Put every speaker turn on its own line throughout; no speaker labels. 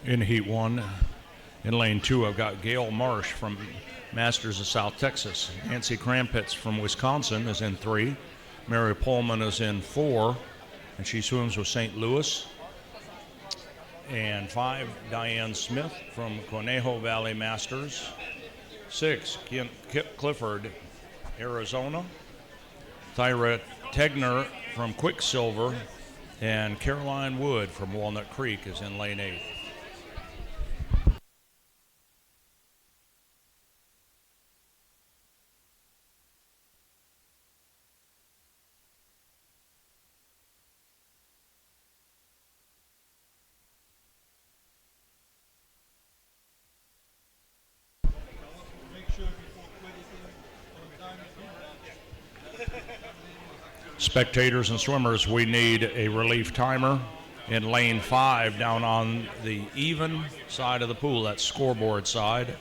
In Heat 1, in Lane 2, I've got Gail Marsh from Masters of South Texas. Nancy Krampitz from Wisconsin is in 3. Mary Pullman is in 4, and she swims with St. Louis. And 5, Diane Smith from Conejo Valley Masters. 6, Kip Clifford, Arizona. Thyra Tegner from Quicksilver. And Caroline Wood from Walnut Creek is in Lane 8. Spectators and swimmers, we need a relief timer in lane 5 down on the even side of the pool, that's scoreboard side.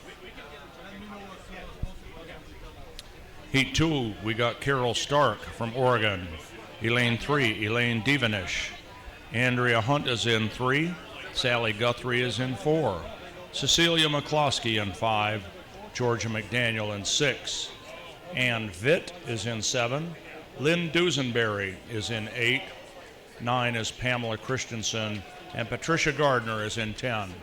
Heat 2, we got Carol Stark from Oregon. Elaine 3, Elaine Devenish. Andrea Hunt is in 3. Sally Guthrie is in 4. Cecilia McCloskey in 5. Georgia McDaniel in 6. Ann Vitt is in 7. Lynn Dusenberry is in 8. 9 is Pamela Christensen, and Patricia Gardner is in 10.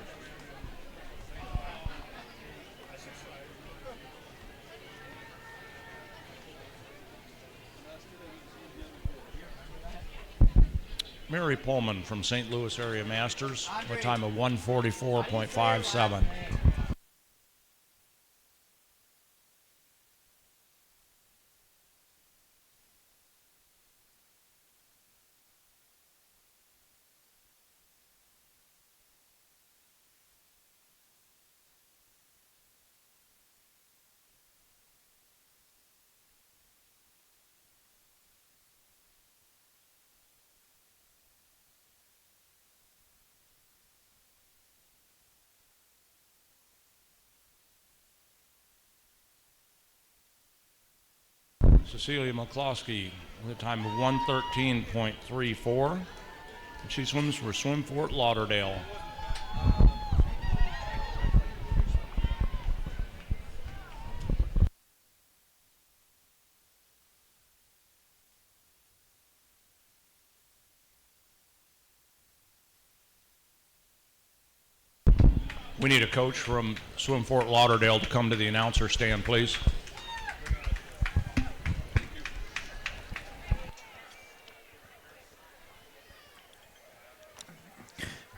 Mary Pullman from St. Louis Area Masters, a time of 1:44.57. Cecilia McCloskey with a time of 1:13.34. She swims for Swim Fort Lauderdale. We need a coach from Swim Fort Lauderdale to come to the announcer stand, please.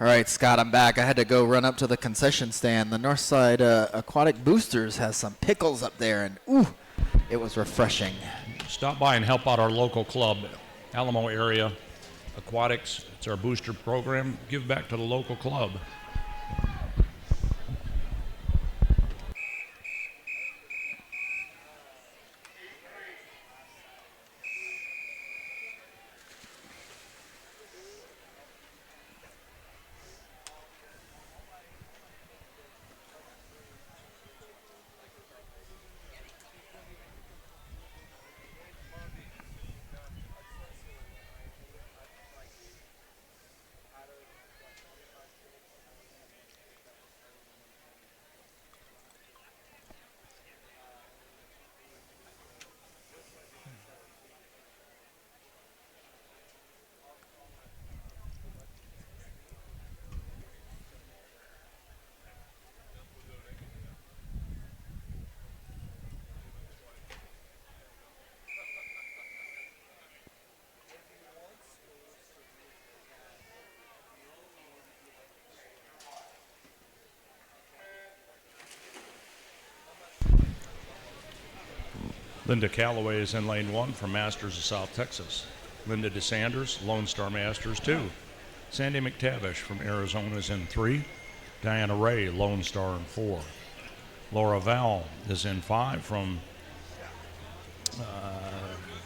All right, Scott, I'm back. I had to go run up to the concession stand. The Northside Aquatic Boosters has some pickles up there, and ooh, it was refreshing.
Stop by and help out our local club, Alamo Area Aquatics. It's our booster program. Give back to the local club. Linda Calloway is in lane 1 from Masters of South Texas. Linda DeSanders, Lone Star Masters 2. Sandy McTavish from Arizona is in 3. Diana Ray, Lone Star in 4. Laura Val is in 5 from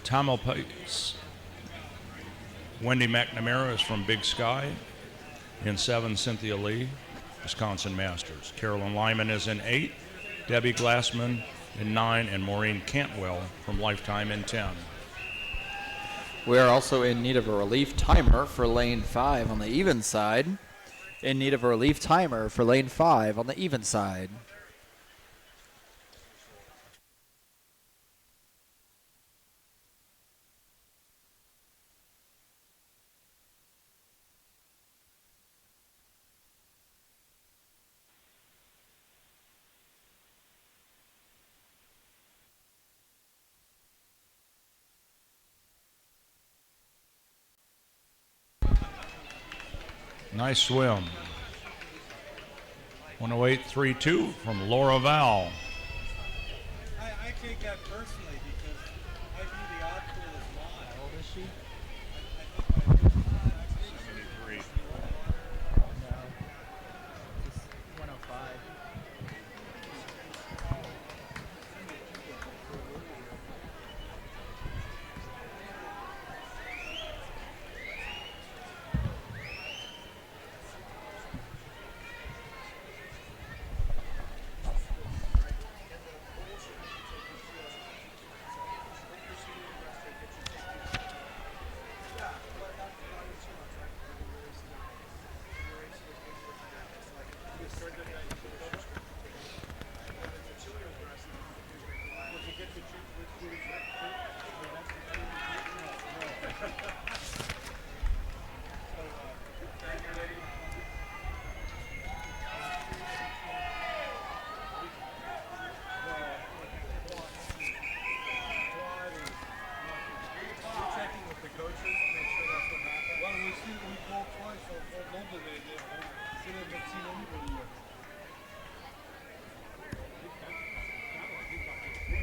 Tamalpais. Wendy McNamara is from Big Sky. In 7, Cynthia Lee, Wisconsin Masters. Carolyn Lyman is in 8. Debbie Glassman in 9, and Maureen Cantwell from Lifetime in 10.
We are also in need of a relief timer for lane 5 on the even side. In need of a relief timer for lane 5 on the even side.
Nice swim. 108.32 from Laura Val.
I take that personally because I view the odd pool as mine. How old is she?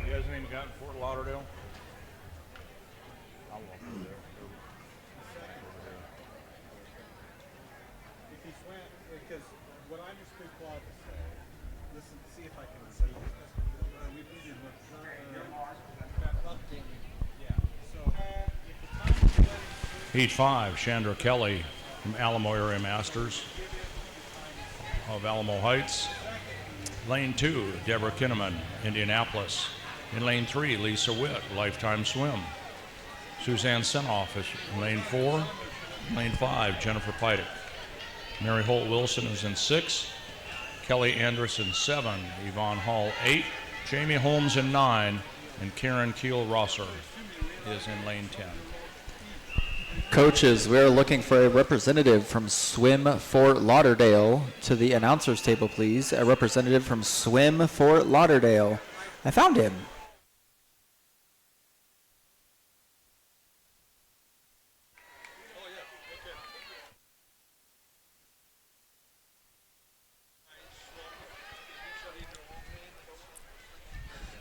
You guys ain't got Fort Lauderdale? I'll walk over there.
If he swam, because what I understood Claude to say, listen, see if I can see. We did what? Yeah. So if the time is letting
Heat 5, Chandra Kelly from Alamo Area Masters of Alamo Heights. Lane 2, Deborah Kinnaman, Indianapolis. In lane 3, Lisa Witt, Lifetime Swim. Suzanne Senoff is in lane 4. Lane 5, Jennifer Pidek. Mary Holt Wilson is in 6. Kelly Anderson 7. Yvonne Hall 8. Jamie Holmes in 9. And Karen Keel Rosser is in lane 10.
Coaches, we're looking for a representative from Swim Fort Lauderdale to the announcer's table, please. A representative from Swim Fort Lauderdale. I found him.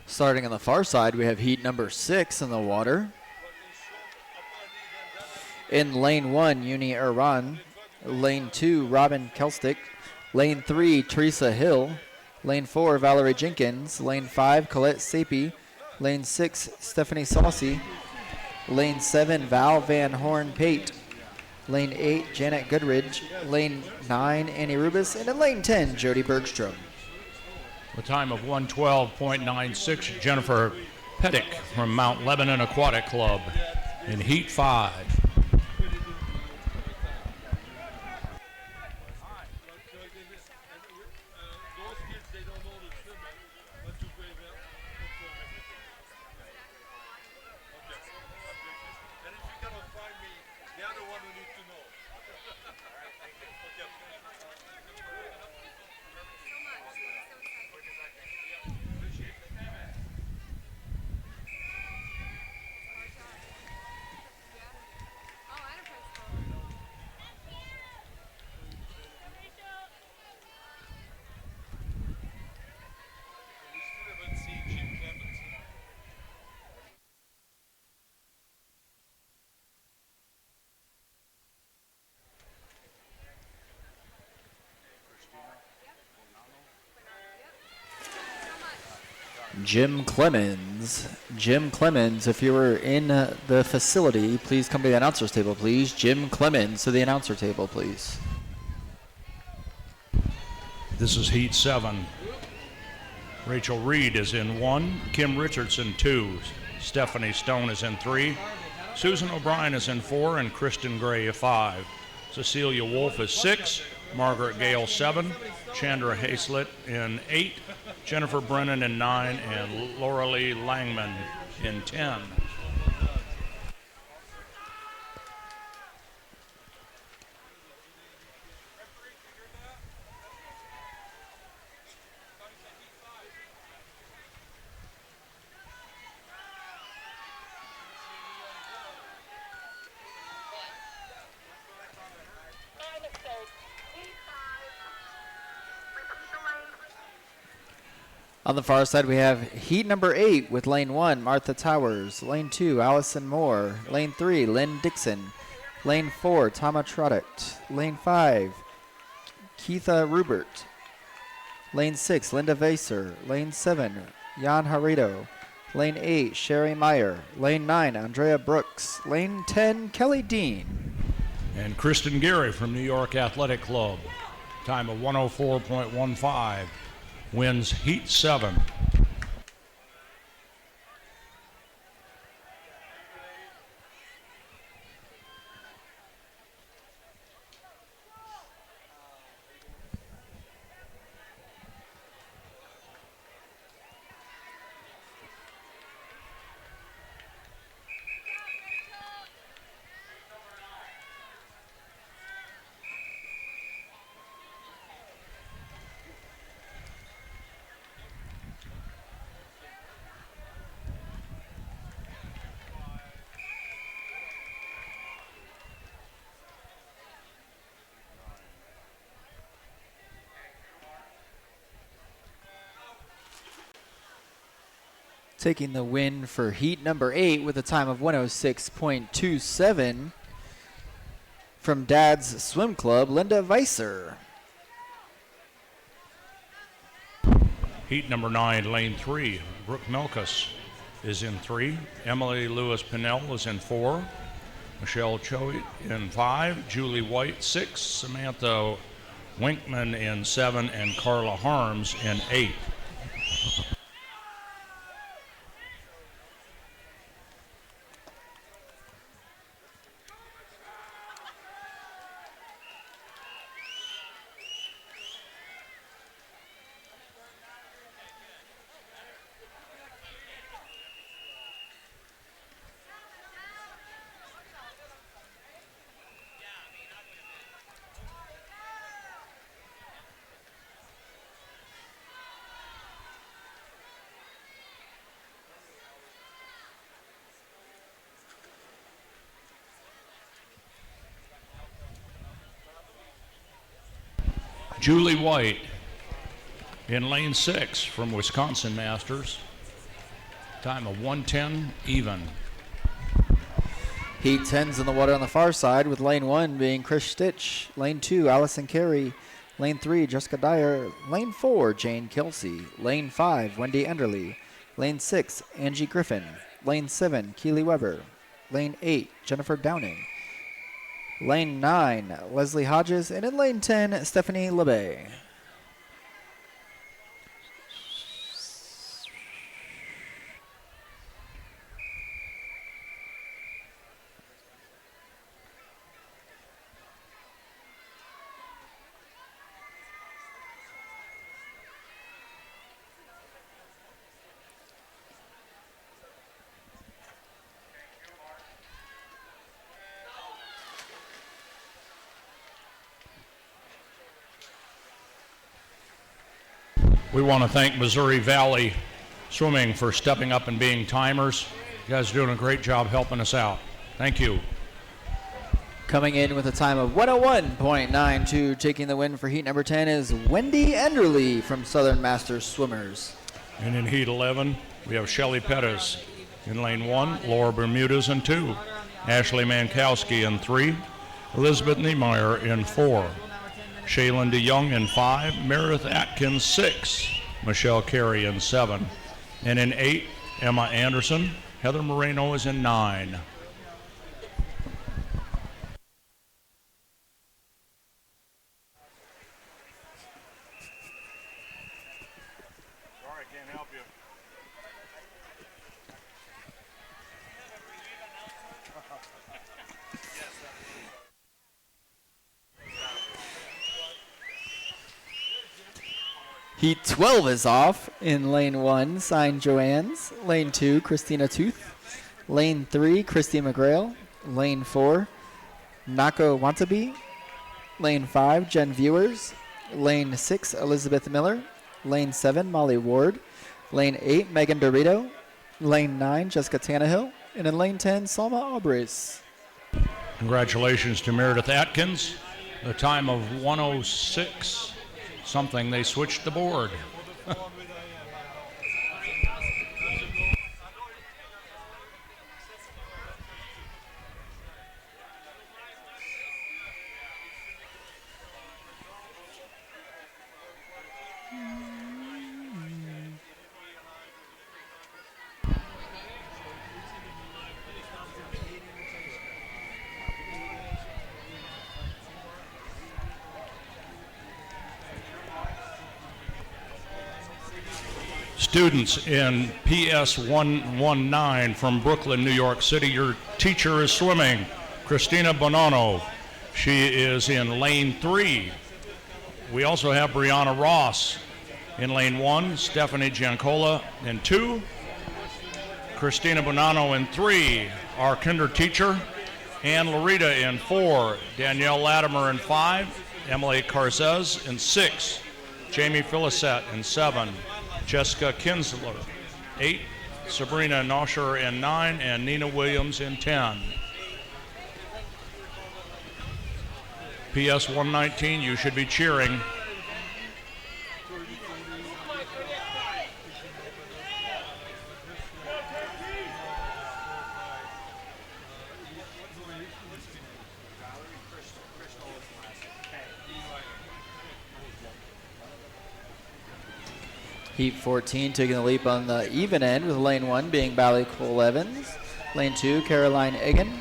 Starting on the far side, we have heat number 6 in the water. In lane 1, Uni Iran. Lane 2, Robin Kelstick. Lane 3, Teresa Hill. Lane 4, Valerie Jenkins. Lane 5, Colette Sapie. Lane 6, Stephanie Saucy. Lane 7, Val Van Horn Pate. Lane 8, Janet Goodridge. Lane 9, Annie Rubis. And in lane 10, Jody Bergstrom.
A time of 112.96, Jennifer Pettick from Mount Lebanon Aquatic Club in Heat 5.
Jim Clemens. Jim Clemens, if you were in the facility, please come to the announcer's table, please. Jim Clemens to the announcer table, please.
This is Heat 7. Rachel Reed is in 1. Kim Richardson 2. Stephanie Stone is in 3. Susan O'Brien is in 4. And Kristen Gray 5. Cecilia Wolf is 6. Margaret Gale 7, Chandra Hazlett in 8, Jennifer Brennan in 9, and Laura Lee Langman in 10.
On the far side, we have heat number 8 with lane 1, Martha Towers. Lane 2, Allison Moore. Lane 3, Lynn Dixon. Lane 4, Tama Trodict. Lane 5, Keitha Rubert. Lane 6, Linda Vaser. Lane 7, Jan Harito. Lane 8, Sherry Meyer. Lane 9, Andrea Brooks. Lane 10, Kelly Dean.
And Kristen Gary from New York Athletic Club. Time of 104.15. Wins heat 7.
Taking the win for heat number 8 with a time of 106.27 from Dad's Swim Club, Linda Weiser.
Heat number 9, lane 3, Brooke Melkus is in 3. Emily Lewis Pinnell is in 4. Michelle Choate in 5. Julie White 6. Samantha Winkman in 7. And Carla Harms in 8. Julie White in lane 6 from Wisconsin Masters. Time of 1:10 even.
Heat 10's in the water on the far side with lane 1 being Chris Stitch. Lane 2, Allison Carey. Lane 3, Jessica Dyer. Lane 4, Jane Kelsey. Lane 5, Wendy Enderly. Lane 6, Angie Griffin. Lane 7, Keely Weber. Lane 8, Jennifer Downing. Lane 9, Leslie Hodges. And in lane 10, Stephanie LeBay.
We want to thank Missouri Valley Swimming for stepping up and being timers. You guys are doing a great job helping us out. Thank you.
Coming in with a time of 101.92, taking the win for heat number 10 is Wendy Enderly from Southern Masters Swimmers.
And in heat 11, we have Shelly Pettis in lane 1, Laura Bermudez in 2, Ashley Mankowski in 3, Elizabeth Niemeyer in 4, Shaylin DeYoung in 5, Meredith Atkins 6, Michelle Carey in 7, and in 8, Emma Anderson. Heather Moreno is in 9.
Sorry, can't help you.
Heat 12 is off. In lane 1, Sign Joanne's. Lane 2, Christina Tooth. Lane 3, Christy McGrail. Lane 4, Nako Wantabe. Lane 5, Jen Viewers. Lane 6, Elizabeth Miller. Lane 7, Molly Ward. Lane 8, Megan Dorito. Lane 9, Jessica Tannehill. And in lane 10, Salma Aubris.
Congratulations to Meredith Atkins. The time of 106 something. They switched the board. Students in PS 119 from Brooklyn, New York City, your teacher is swimming, Christina Bonanno. She is in lane 3. We also have Brianna Ross in lane 1, Stephanie Giancola in 2, Christina Bonanno in 3, our kinder teacher, Ann Larita in 4, Danielle Latimer in 5, Emily Carzez in 6, Jamie Filisette in 7, Jessica Kinsler, 8, Sabrina Nosher in 9, and Nina Williams in 10. PS 119, you should be cheering.
Heat 14 taking the leap on the even end with lane 1 being Bally Cole Evans. Lane 2, Caroline Egan.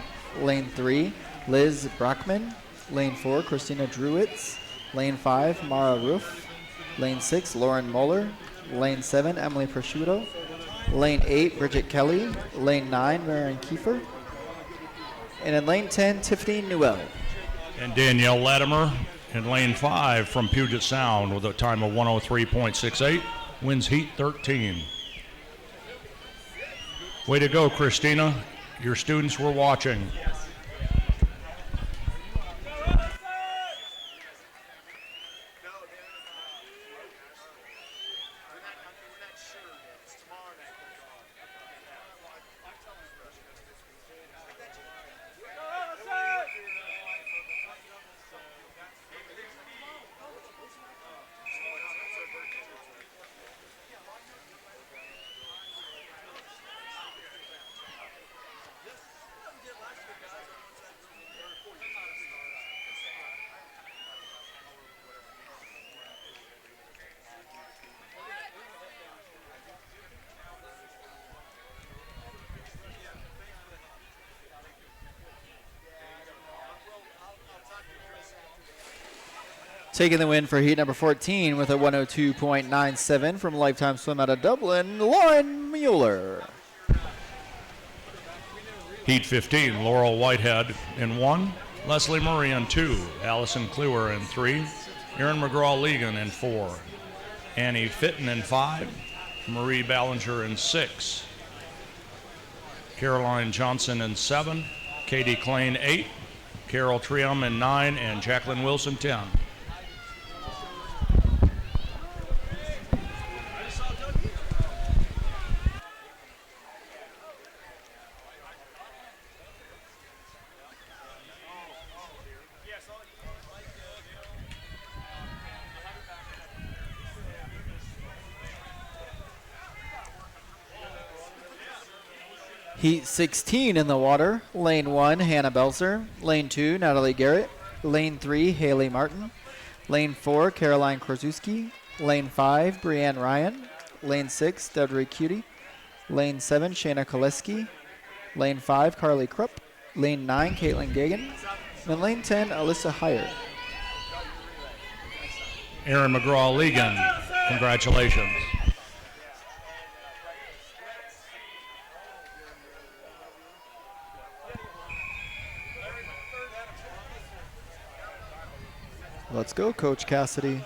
Lane 3, Liz Brockman. Lane 4, Christina Druwitz. Lane 5, Mara Roof. Lane 6, Lauren Moeller. Lane 7, Emily Prosciutto. Lane 8, Bridget Kelly. Lane 9, Marion Kiefer. And in lane 10, Tiffany Newell.
And Danielle Latimer in lane 5 from Puget Sound with a time of 103.68. Wins Heat 13. Way to go, Christina. Your students were watching.
Taking the win for heat number 14 with a 102.97 from Lifetime Swim out of Dublin, Lauren Mueller.
Heat 15, Laurel Whitehead in 1, Leslie Murray in 2, Allison Kluwer in 3, Erin McGraw-Legan in 4, Annie Fitton in 5, Marie Ballinger in 6, Caroline Johnson in 7, Katie Klein 8, Carol Trium in 9, and Jacqueline Wilson 10.
Heat 16 in the water. Lane 1, Hannah Belzer. Lane 2, Natalie Garrett. Lane 3, Haley Martin. Lane 4, Caroline Krasuski. Lane 5, Brianne Ryan. Lane 6, Deidre Cutie. Lane 7, Shayna Koleski. Lane 5, Carly Krupp. Lane 9, Caitlin Gagan. And lane 10, Alyssa Heyer.
Erin McGraw-Legan, congratulations.
Let's go, Coach Cassidy.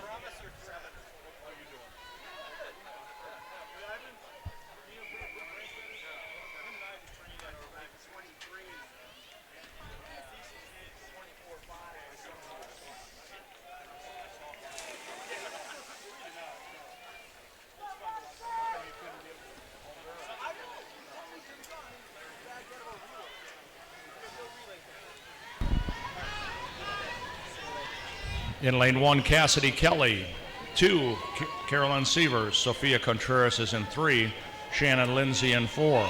In lane 1, Cassidy Kelly. 2, Carolyn Sievers. Sophia Contreras is in 3. Shannon Lindsay in 4.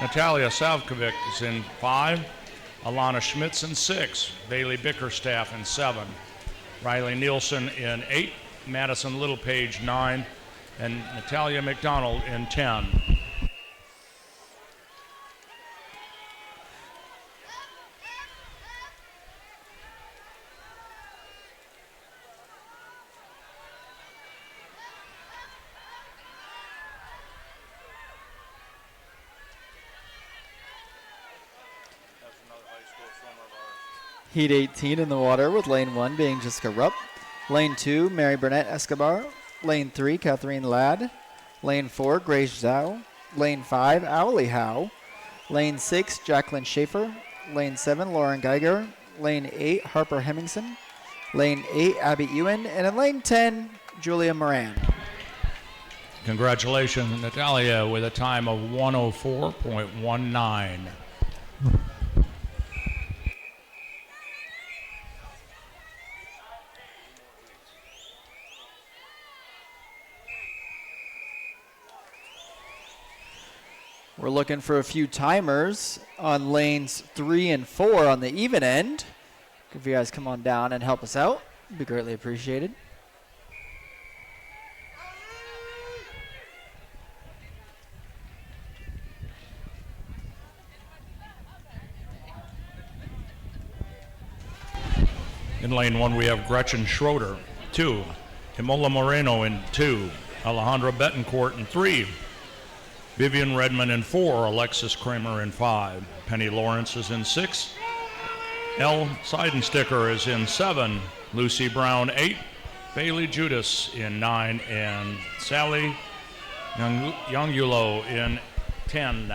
Natalia Savkovic is in 5. Alana Schmitz in 6. Bailey Bickerstaff in 7. Riley Nielsen in 8. Madison Littlepage 9. And Natalia McDonald in 10.
Heat 18 in the water with lane 1 being Jessica Rupp. Lane 2, Mary Burnett Escobar. Lane 3, Catherine Ladd. Lane 4, Grace Zhao. Lane 5, Owly Howe. Lane 6, Jacqueline Schaefer. Lane 7, Lauren Geiger. Lane 8, Harper Hemmingson. Lane 8, Abby Ewan. And in lane 10, Julia Moran.
Congratulations, Natalia, with a time of 104.19.
We're looking for a few timers on lanes 3 and 4 on the even end. If you guys come on down and help us out, it'd be greatly appreciated.
In lane 1, we have Gretchen Schroeder, 2. Imola Moreno in 2. Alejandra Betancourt in 3. Vivian Redmond in 4. Alexis Kramer in 5. Penny Lawrence is in 6. Elle Seidensticker is in 7. Lucy Brown 8. Bailey Judas in 9. And Sally Youngulo in 10.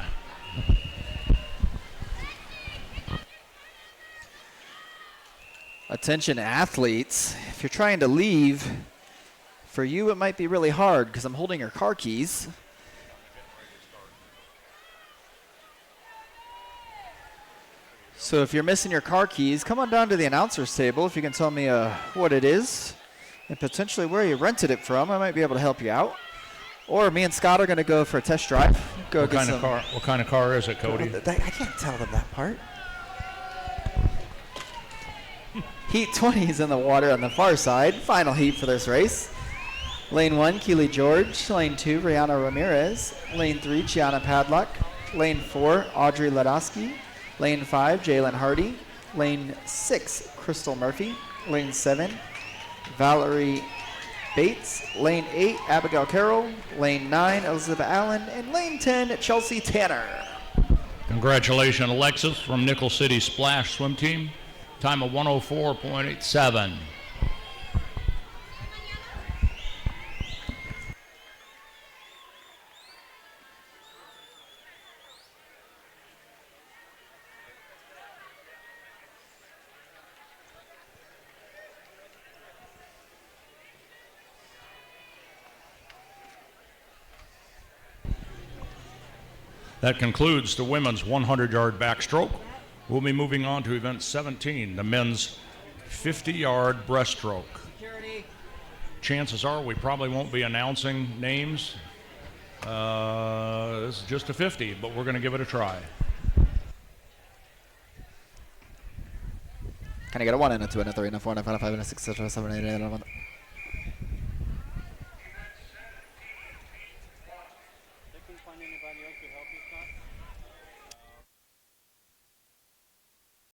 Attention athletes, if you're trying to leave, for you it might be really hard because I'm holding your car keys. So if you're missing your car keys, come on down to the announcer's table if you can tell me what it is and potentially where you rented it from. I might be able to help you out. Or me and Scott are going to go for a test drive.
What kind of car is it, Cody?
I can't tell them that part.
Heat 20 is in the water on the far side. Final heat for this race. Lane 1, Keely George. Lane 2, Rihanna Ramirez. Lane 3, Gianna Padlock. Lane 4, Audrey Ladowski. Lane 5, Jalen Hardy. Lane 6, Crystal Murphy. Lane 7, Valerie Bates. Lane 8, Abigail Carroll. Lane 9, Elizabeth Allen. And lane 10, Chelsea Tanner.
Congratulations, Alexis from Nickel City Splash Swim Team. Time of 104.87. That concludes the women's 100-yard backstroke. We'll be moving on to event 17, the men's 50-yard breaststroke. Chances are we probably won't be announcing names. This is just a 50, but we're going to give it a try.
Can I get a 1 and a 2 and a 3 and a 4 and a 5 and a 5 and a 6 and a 7 and 8 and a 9?